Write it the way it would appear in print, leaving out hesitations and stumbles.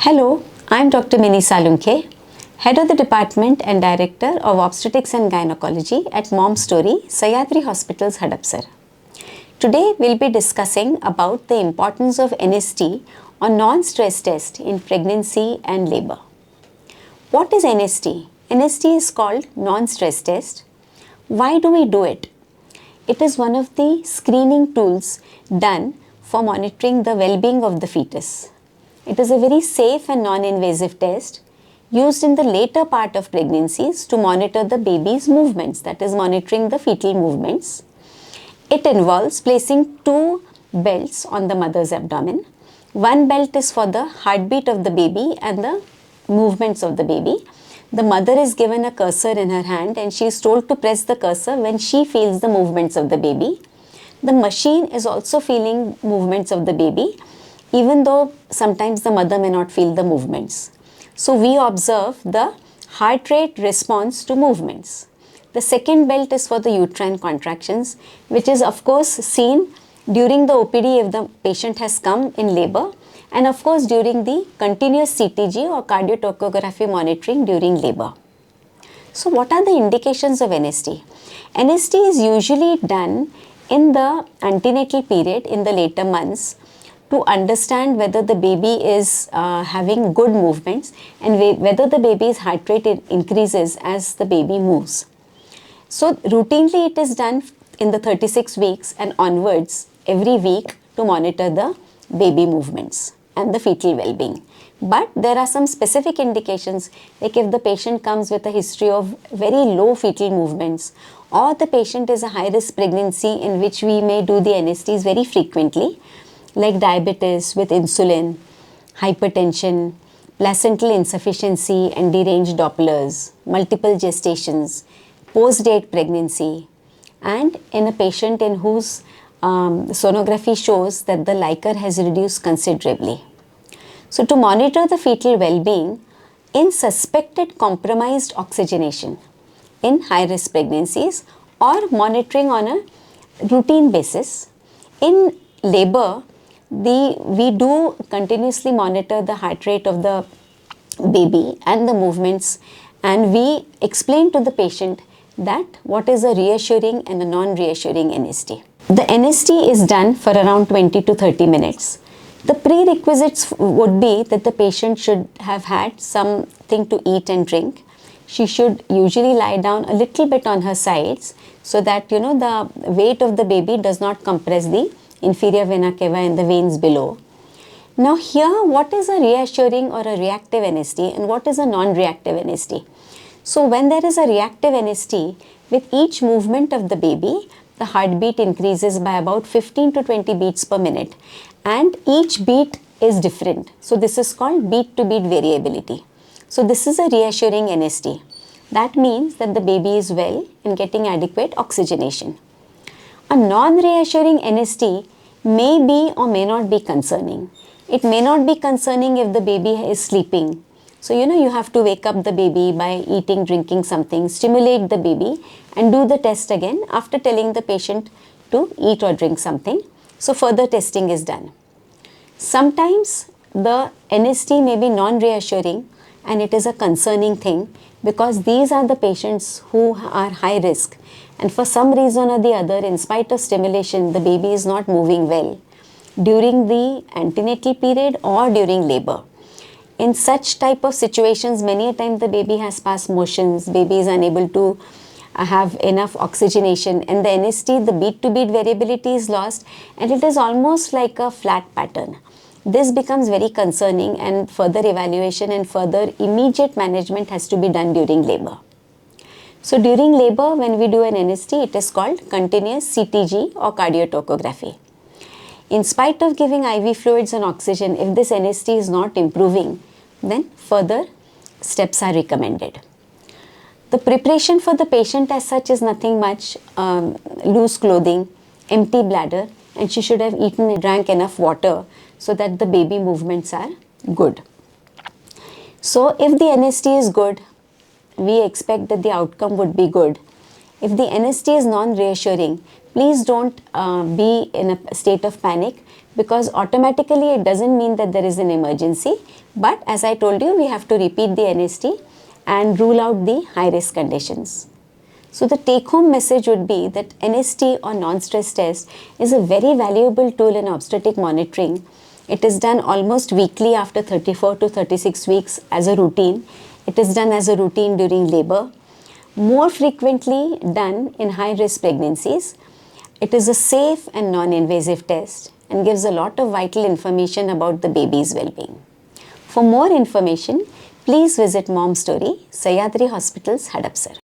Hello, I'm Dr. Mini Salunkhe, Head of the Department and Director of Obstetrics and Gynaecology at Momstory, Sahyadri Hospitals, Hadapsar. Today we'll be discussing about the importance of NST or non-stress test in pregnancy and labor. What is NST? NST is called non-stress test. Why do we do it? It is one of the screening tools done for monitoring the well-being of the fetus. It is a very safe and non-invasive test used in the later part of pregnancies to monitor the baby's movements, that is monitoring the fetal movements. It involves placing two belts on the mother's abdomen. One belt is for the heartbeat of the baby and the movements of the baby. The mother is given a cursor in her hand and she is told to press the cursor when she feels the movements of the baby. The machine is also feeling movements of the baby, even though sometimes the mother may not feel the movements. So we observe the heart rate response to movements. The second belt is for the uterine contractions, which is of course seen during the OPD if the patient has come in labor, and of course during the continuous CTG or cardiotocography monitoring during labor. So what are the indications of NST? NST is usually done in the antenatal period in the later months to understand whether the baby is having good movements and whether the baby's heart rate increases as the baby moves. So routinely it is done in the 36 weeks and onwards every week to monitor the baby movements and the fetal well-being. But there are some specific indications, like if the patient comes with a history of very low fetal movements, or the patient is a high-risk pregnancy in which we may do the NSTs very frequently, like diabetes with insulin, hypertension, placental insufficiency and deranged Dopplers, multiple gestations, post-date pregnancy, and in a patient in whose sonography shows that the liquor has reduced considerably. So to monitor the fetal well-being in suspected compromised oxygenation in high-risk pregnancies or monitoring on a routine basis. In labor, we do continuously monitor the heart rate of the baby and the movements, and we explain to the patient that what is a reassuring and a non-reassuring NST. The NST is done for around 20 to 30 minutes. The prerequisites would be that the patient should have had something to eat and drink. She should usually lie down a little bit on her sides so that the weight of the baby does not compress the inferior vena cava and the veins below. Now here, what is a reassuring or a reactive NST and what is a non-reactive NST? So when there is a reactive NST, with each movement of the baby, the heartbeat increases by about 15 to 20 beats per minute, and each beat is different. So this is called beat-to-beat variability. So this is a reassuring NST. That means that the baby is well and getting adequate oxygenation. A non-reassuring NST may be or may not be concerning. It may not be concerning if the baby is sleeping. So you have to wake up the baby by eating, drinking something, stimulate the baby and do the test again after telling the patient to eat or drink something. So further testing is done. Sometimes the NST may be non-reassuring and it is a concerning thing because these are the patients who are high risk, and for some reason or the other, in spite of stimulation, the baby is not moving well during the antenatal period or during labor. In such type of situations, many a time the baby has passed motions, baby is unable to have enough oxygenation, and the NST, the beat-to-beat variability is lost, and it is almost like a flat pattern. This becomes very concerning, and further evaluation and further immediate management has to be done during labor. So during labor, when we do an NST, it is called continuous CTG or cardiotocography. In spite of giving IV fluids and oxygen, if this NST is not improving, then further steps are recommended. The preparation for the patient as such is nothing much, loose clothing, empty bladder, and she should have eaten and drank enough water so that the baby movements are good. So if the NST is good, we expect that the outcome would be good. If the NST is non-reassuring, please don't be in a state of panic. because automatically it doesn't mean that there is an emergency, but as I told you, we have to repeat the NST and rule out the high risk conditions. So the take home message would be that NST or non-stress test is a very valuable tool in obstetric monitoring. It is done almost weekly after 34 to 36 weeks as a routine. It is done as a routine during labor. More frequently done in high risk pregnancies. It is a safe and non-invasive test and gives a lot of vital information about the baby's well-being. For more information, please visit Momstory, Sahyadri Hospitals, Hadapsar.